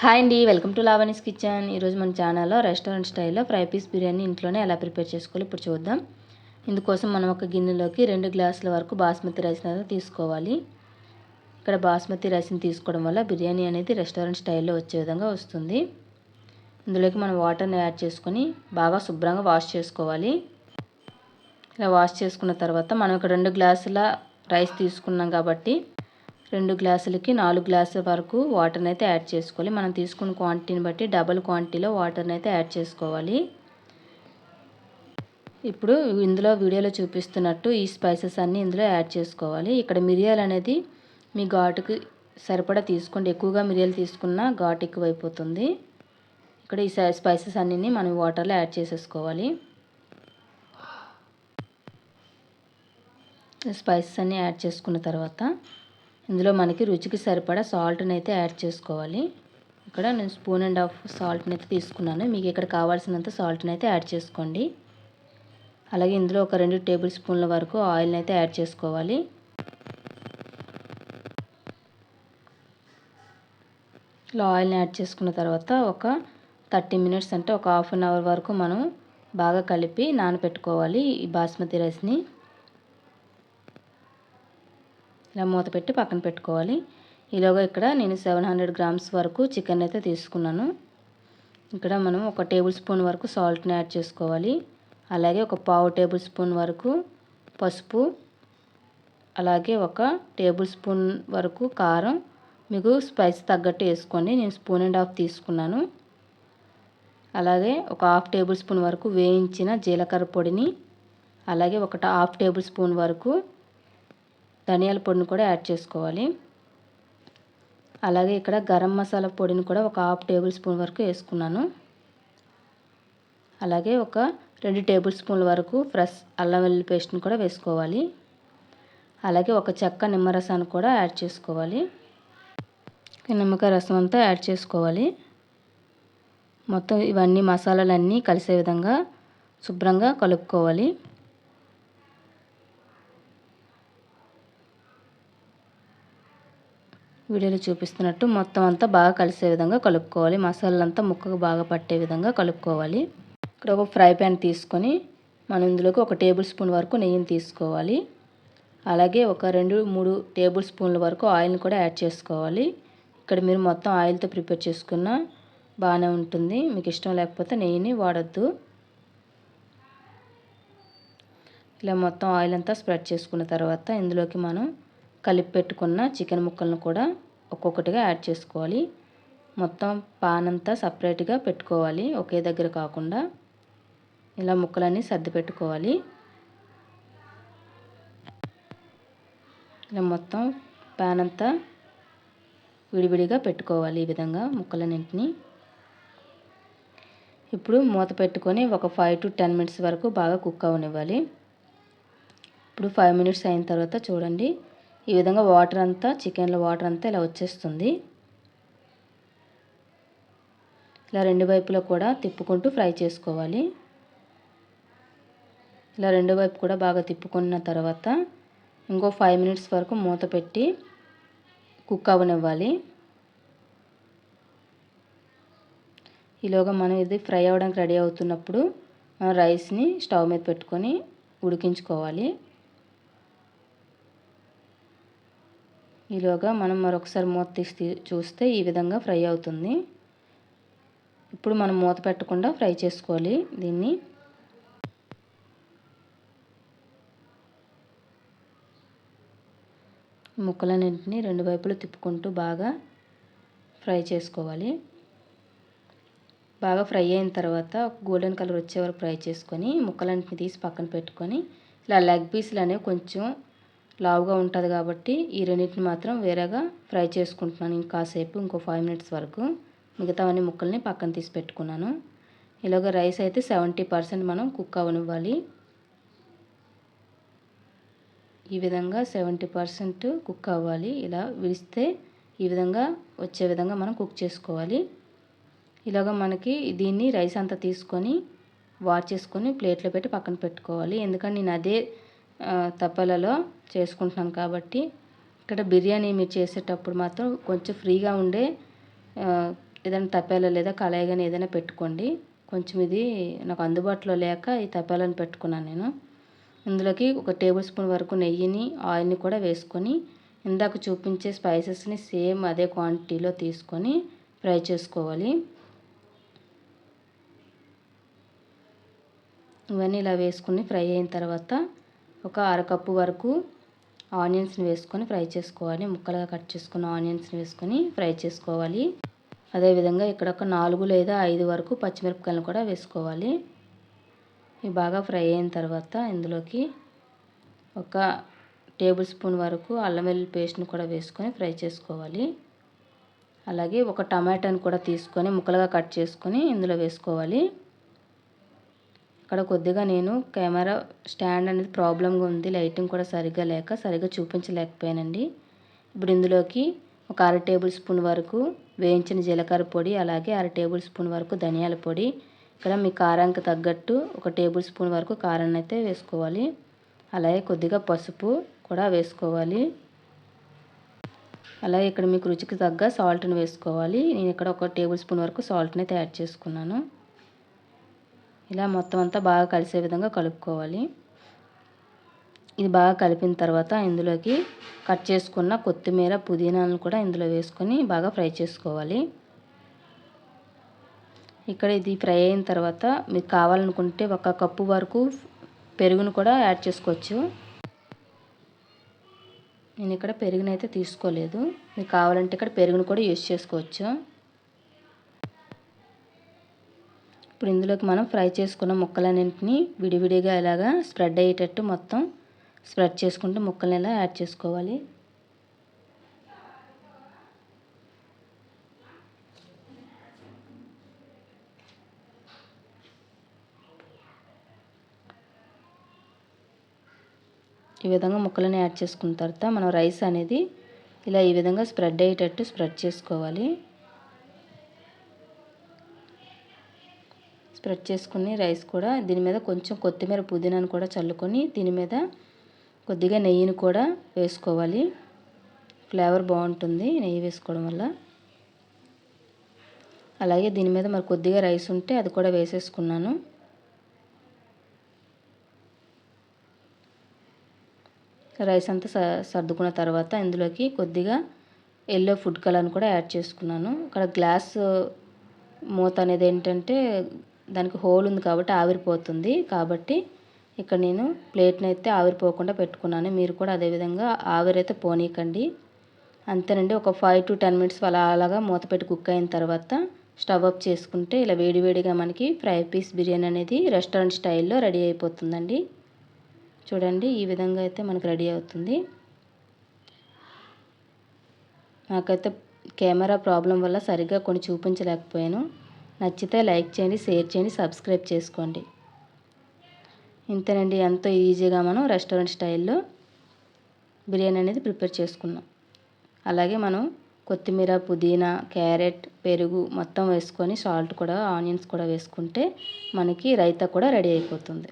Hi అండి, welcome to లావణీస్ kitchen. ఈరోజు మన ఛానల్లో రెస్టారెంట్ స్టైల్లో ఫ్రై పీస్ బిర్యానీ ఇంట్లోనే ఎలా ప్రిపేర్ చేసుకోవాలి ఇప్పుడు చూద్దాం. ఇందుకోసం మనం ఒక గిన్నెలోకి 2 గ్లాసుల వరకు బాస్మతి రైస్ అనేది తీసుకోవాలి. ఇక్కడ బాస్మతి రైస్ని తీసుకోవడం వల్ల బిర్యానీ అనేది రెస్టారెంట్ స్టైల్లో వచ్చే విధంగా వస్తుంది. ఇందులోకి మనం వాటర్ని యాడ్ చేసుకొని బాగా శుభ్రంగా వాష్ చేసుకోవాలి. ఇలా వాష్ చేసుకున్న తర్వాత మనం ఇక్కడ 2 గ్లాసుల రైస్ తీసుకున్నాం కాబట్టి 2 గ్లాసులకి 4 గ్లాసుల వరకు వాటర్ని అయితే యాడ్ చేసుకోవాలి. మనం తీసుకున్న క్వాంటిటీని బట్టి డబుల్ క్వాంటిటీలో వాటర్ని అయితే యాడ్ చేసుకోవాలి. ఇప్పుడు ఇందులో వీడియోలో చూపిస్తున్నట్టు ఈ స్పైసెస్ అన్నీ ఇందులో యాడ్ చేసుకోవాలి. ఇక్కడ మిరియాలు అనేది మీ ఘాటుకి సరిపడా తీసుకోండి. ఎక్కువగా మిరియాలు తీసుకున్నా ఘాటు ఎక్కువైపోతుంది. ఇక్కడ ఈ స్పైసెస్ అన్నీ మనం వాటర్లో యాడ్ చేసేసుకోవాలి. స్పైసెస్ అన్నీ యాడ్ చేసుకున్న తర్వాత ఇందులో మనకి రుచికి సరిపడా సాల్ట్ని అయితే యాడ్ చేసుకోవాలి. ఇక్కడ నేను 1.5 స్పూన్ సాల్ట్ని అయితే తీసుకున్నాను. మీకు ఇక్కడ కావాల్సినంత సాల్ట్ని అయితే యాడ్ చేసుకోండి. అలాగే ఇందులో ఒక 2 టేబుల్ స్పూన్ల వరకు ఆయిల్ని అయితే యాడ్ చేసుకోవాలి. ఇలా ఆయిల్ని యాడ్ చేసుకున్న తర్వాత ఒక 30 మినిట్స్ అంటే ఒక హాఫ్ అన్ అవర్ వరకు మనం బాగా కలిపి నానబెట్టుకోవాలి ఈ బాస్మతి రైస్ని. ఇలా మూత పెట్టి పక్కన పెట్టుకోవాలి. ఈలోగా ఇక్కడ నేను 700 గ్రామ్స్ వరకు చికెన్ అయితే తీసుకున్నాను. ఇక్కడ మనం ఒక టేబుల్ స్పూన్ వరకు సాల్ట్ని యాడ్ చేసుకోవాలి. అలాగే ఒక పావు టేబుల్ స్పూన్ వరకు పసుపు, అలాగే ఒక టేబుల్ స్పూన్ వరకు కారం. మీకు స్పైస్ తగ్గట్టు వేసుకోండి. నేను 1.5 స్పూన్ తీసుకున్నాను. అలాగే ఒక హాఫ్ టేబుల్ స్పూన్ వరకు వేయించిన జీలకర్ర పొడిని, అలాగే ఒక హాఫ్ టేబుల్ స్పూన్ వరకు ధనియాల పొడిని కూడా యాడ్ చేసుకోవాలి. అలాగే ఇక్కడ గరం మసాలా పొడిని కూడా ఒక హాఫ్ టేబుల్ స్పూన్ వరకు వేసుకున్నాను. అలాగే ఒక 2 టేబుల్ స్పూన్ల వరకు ఫ్రెష్ అల్లం వెల్లుల్లి పేస్ట్ని కూడా వేసుకోవాలి. అలాగే ఒక చెక్క నిమ్మరసాన్ని కూడా యాడ్ చేసుకోవాలి. నిమ్మకాయ రసం అంతా యాడ్ చేసుకోవాలి. మొత్తం ఇవన్నీ మసాలాలన్నీ కలిసే విధంగా శుభ్రంగా కలుపుకోవాలి. వీడియోలో చూపిస్తున్నట్టు మొత్తం అంతా బాగా కలిసే విధంగా కలుపుకోవాలి. మసాలాలంతా ముక్కకు బాగా పట్టే విధంగా కలుపుకోవాలి. ఇక్కడ ఒక ఫ్రై ప్యాన్ తీసుకొని మనం ఇందులోకి ఒక టేబుల్ స్పూన్ వరకు నెయ్యిని తీసుకోవాలి. అలాగే ఒక 2-3 టేబుల్ స్పూన్ల వరకు ఆయిల్ని కూడా యాడ్ చేసుకోవాలి. ఇక్కడ మీరు మొత్తం ఆయిల్తో ప్రిపేర్ చేసుకున్న బాగానే ఉంటుంది. మీకు ఇష్టం లేకపోతే నెయ్యిని వాడొద్దు. ఇలా మొత్తం ఆయిల్ అంతా స్ప్రెడ్ చేసుకున్న తర్వాత ఇందులోకి మనం కలిపి పెట్టుకున్న చికెన్ ముక్కలను కూడా ఒక్కొక్కటిగా యాడ్ చేసుకోవాలి. మొత్తం పాన్ అంతా సపరేట్గా పెట్టుకోవాలి, ఒకే దగ్గర కాకుండా. ఇలా ముక్కలన్నీ సర్ది పెట్టుకోవాలి. ఇలా మొత్తం పాన్ అంతా విడివిడిగా పెట్టుకోవాలి ఈ విధంగా ముక్కలన్నింటినీ. ఇప్పుడు మూత పెట్టుకొని ఒక 5 to 10 మినిట్స్ వరకు బాగా కుక్ అవనివ్వాలి. ఇప్పుడు 5 మినిట్స్ అయిన తర్వాత చూడండి, ఈ విధంగా వాటర్ అంతా చికెన్లో వాటర్ అంతా ఇలా వచ్చేస్తుంది. ఇలా 2 వైపులా కూడా తిప్పుకుంటూ ఫ్రై చేసుకోవాలి. ఇలా 2 వైపు కూడా బాగా తిప్పుకున్న తర్వాత ఇంకో 5 మినిట్స్ వరకు మూత పెట్టి కుక్ అవనివ్వాలి. ఈలోగా మనం ఇది ఫ్రై అవ్వడానికి రెడీ అవుతున్నప్పుడు మనం రైస్ని స్టవ్ మీద పెట్టుకొని ఉడికించుకోవాలి. ఈలోగా మనం మరొకసారి మూత తీసి చూస్తే ఈ విధంగా ఫ్రై అవుతుంది. ఇప్పుడు మనం మూత పెట్టకుండా ఫ్రై చేసుకోవాలి దీన్ని. ముక్కలన్నింటినీ 2 వైపులు తిప్పుకుంటూ బాగా ఫ్రై చేసుకోవాలి. బాగా ఫ్రై అయిన తర్వాత గోల్డెన్ కలర్ వచ్చే వరకు ఫ్రై చేసుకొని ముక్కలన్నింటినీ తీసి పక్కన పెట్టుకొని ఇలా లెగ్ పీసులు అనేవి కొంచెం లావుగా ఉంటుంది కాబట్టి ఈ రెండింటిని మాత్రం వేరేగా ఫ్రై చేసుకుంటున్నాను. ఇంకాసేపు ఇంకో 5 మినిట్స్ వరకు మిగతావన్నీ ముక్కల్ని పక్కన తీసి పెట్టుకున్నాను. ఇలాగ రైస్ అయితే 70% మనం కుక్ అవనివ్వాలి. ఈ విధంగా 70% కుక్ అవ్వాలి. ఇలా విడిస్తే ఈ విధంగా వచ్చే విధంగా మనం కుక్ చేసుకోవాలి. ఇలాగ మనకి దీన్ని రైస్ అంతా తీసుకొని వాష్ చేసుకొని ప్లేట్లో పెట్టి పక్కన పెట్టుకోవాలి. ఎందుకంటే నేను అదే తప్పలలో చేసుకుంటున్నాను కాబట్టి. ఇక్కడ బిర్యానీ మీరు చేసేటప్పుడు మాత్రం కొంచెం ఫ్రీగా ఉండే ఏదైనా తపాలా లేదా కళాయి కానీ ఏదైనా పెట్టుకోండి. కొంచెం ఇది నాకు అందుబాటులో లేక ఈ తపాలను పెట్టుకున్నాను నేను. ఇందులోకి ఒక టేబుల్ స్పూన్ వరకు నెయ్యిని, ఆయిల్ని కూడా వేసుకొని ఇందాక చూపించే స్పైసెస్ని సేమ్ అదే క్వాంటిటీలో తీసుకొని ఫ్రై చేసుకోవాలి. ఇవన్నీ ఇలా వేసుకుని ఫ్రై అయిన తర్వాత ఒక అరకప్పు వరకు ఆనియన్స్ని వేసుకొని ఫ్రై చేసుకోవాలి. ముక్కలుగా కట్ చేసుకున్న ఆనియన్స్ని వేసుకొని ఫ్రై చేసుకోవాలి. అదేవిధంగా ఇక్కడ ఒక 4 లేదా 5 వరకు పచ్చిమిరపకాయలను కూడా వేసుకోవాలి. ఇవి బాగా ఫ్రై అయిన తర్వాత ఇందులోకి ఒక టేబుల్ స్పూన్ వరకు అల్లం వెల్లుల్లి పేస్ట్ని కూడా వేసుకొని ఫ్రై చేసుకోవాలి. అలాగే ఒక టమాటాని కూడా తీసుకొని ముక్కలుగా కట్ చేసుకొని ఇందులో వేసుకోవాలి. ఇక్కడ కొద్దిగా నేను కెమెరా స్టాండ్ అనేది ప్రాబ్లంగా ఉంది, లైటింగ్ కూడా సరిగ్గా చూపించలేకపోయానండి. ఇప్పుడు ఇందులోకి ఒక అర టేబుల్ స్పూన్ వరకు వేయించిన జీలకర్ర పొడి, అలాగే అర టేబుల్ స్పూన్ వరకు ధనియాల పొడి, ఇక్కడ మీ కారానికి తగ్గట్టు ఒక టేబుల్ స్పూన్ వరకు కారాన్ని అయితే వేసుకోవాలి. అలాగే కొద్దిగా పసుపు కూడా వేసుకోవాలి. అలాగే ఇక్కడ మీకు రుచికి తగ్గ సాల్ట్ని వేసుకోవాలి. నేను ఇక్కడ ఒక టేబుల్ స్పూన్ వరకు సాల్ట్ని అయితే యాడ్ చేసుకున్నాను. ఇలా మొత్తం అంతా బాగా కలిసే విధంగా కలుపుకోవాలి. ఇది బాగా కలిపిన తర్వాత ఇందులోకి కట్ చేసుకున్న కొత్తిమీర, పుదీనాను కూడా ఇందులో వేసుకొని బాగా ఫ్రై చేసుకోవాలి. ఇక్కడ ఇది ఫ్రై అయిన తర్వాత మీకు కావాలనుకుంటే 1 కప్పు వరకు పెరుగును కూడా యాడ్ చేసుకోవచ్చు. నేను ఇక్కడ పెరుగునైతే తీసుకోలేదు. మీకు కావాలంటే ఇక్కడ పెరుగును కూడా యూజ్ చేసుకోవచ్చు. ఇప్పుడు ఇందులోకి మనం ఫ్రై చేసుకున్న ముక్కలన్నింటినీ విడివిడిగా ఇలాగా స్ప్రెడ్ అయ్యేటట్టు మొత్తం స్ప్రెడ్ చేసుకుంటూ ముక్కల్ని ఇలా యాడ్ చేసుకోవాలి. ఈ విధంగా ముక్కలను యాడ్ చేసుకున్న తర్వాత మనం రైస్ అనేది ఇలా ఈ విధంగా స్ప్రెడ్ అయ్యేటట్టు స్ప్రెడ్ చేసుకోవాలి. స్ప్రెడ్ చేసుకుని రైస్ కూడా దీని మీద కొంచెం కొత్తిమీర, పుదీనాను కూడా చల్లుకొని దీని మీద కొద్దిగా నెయ్యిని కూడా వేసుకోవాలి. ఫ్లేవర్ బాగుంటుంది నెయ్యి వేసుకోవడం వల్ల. అలాగే దీని మీద మరి కొద్దిగా రైస్ ఉంటే అది కూడా వేసేసుకున్నాను. రైస్ అంతా సర్దుకున్న తర్వాత ఇందులోకి కొద్దిగా ఎల్లో ఫుడ్ కలర్ని కూడా యాడ్ చేసుకున్నాను. ఇక్కడ గ్లాస్ మూత అనేది ఏంటంటే దానికి హోల్ ఉంది కాబట్టి ఆవిరిపోతుంది. కాబట్టి ఇక్కడ నేను ప్లేట్ని అయితే ఆవిరిపోకుండా పెట్టుకున్నాను. మీరు కూడా అదేవిధంగా ఆవిరైతే పోనీకండి. అంతేనండి. ఒక 5 to 10 minutes అలాగా మూత పెట్టి కుక్ అయిన తర్వాత స్టవ్ ఆఫ్ చేసుకుంటే ఇలా వేడివేడిగా మనకి ఫ్రై పీస్ బిర్యానీ అనేది రెస్టారెంట్ స్టైల్లో రెడీ అయిపోతుందండి. చూడండి ఈ విధంగా అయితే మనకు రెడీ అవుతుంది. నాకైతే కెమెరా ప్రాబ్లం వల్ల సరిగ్గా కొన్ని చూపించలేకపోయాను. నచ్చితే లైక్ చేయండి, షేర్ చేయండి, సబ్స్క్రైబ్ చేసుకోండి. ఇంతేనండి, ఎంతో ఈజీగా మనం రెస్టారెంట్ స్టైల్లో బిర్యానీ అనేది ప్రిపేర్ చేసుకున్నాం. అలాగే మనం కొత్తిమీర, పుదీనా, క్యారెట్, పెరుగు మొత్తం వేసుకొని సాల్ట్ కూడా, ఆనియన్స్ కూడా వేసుకుంటే మనకి రైతా కూడా రెడీ అయిపోతుంది.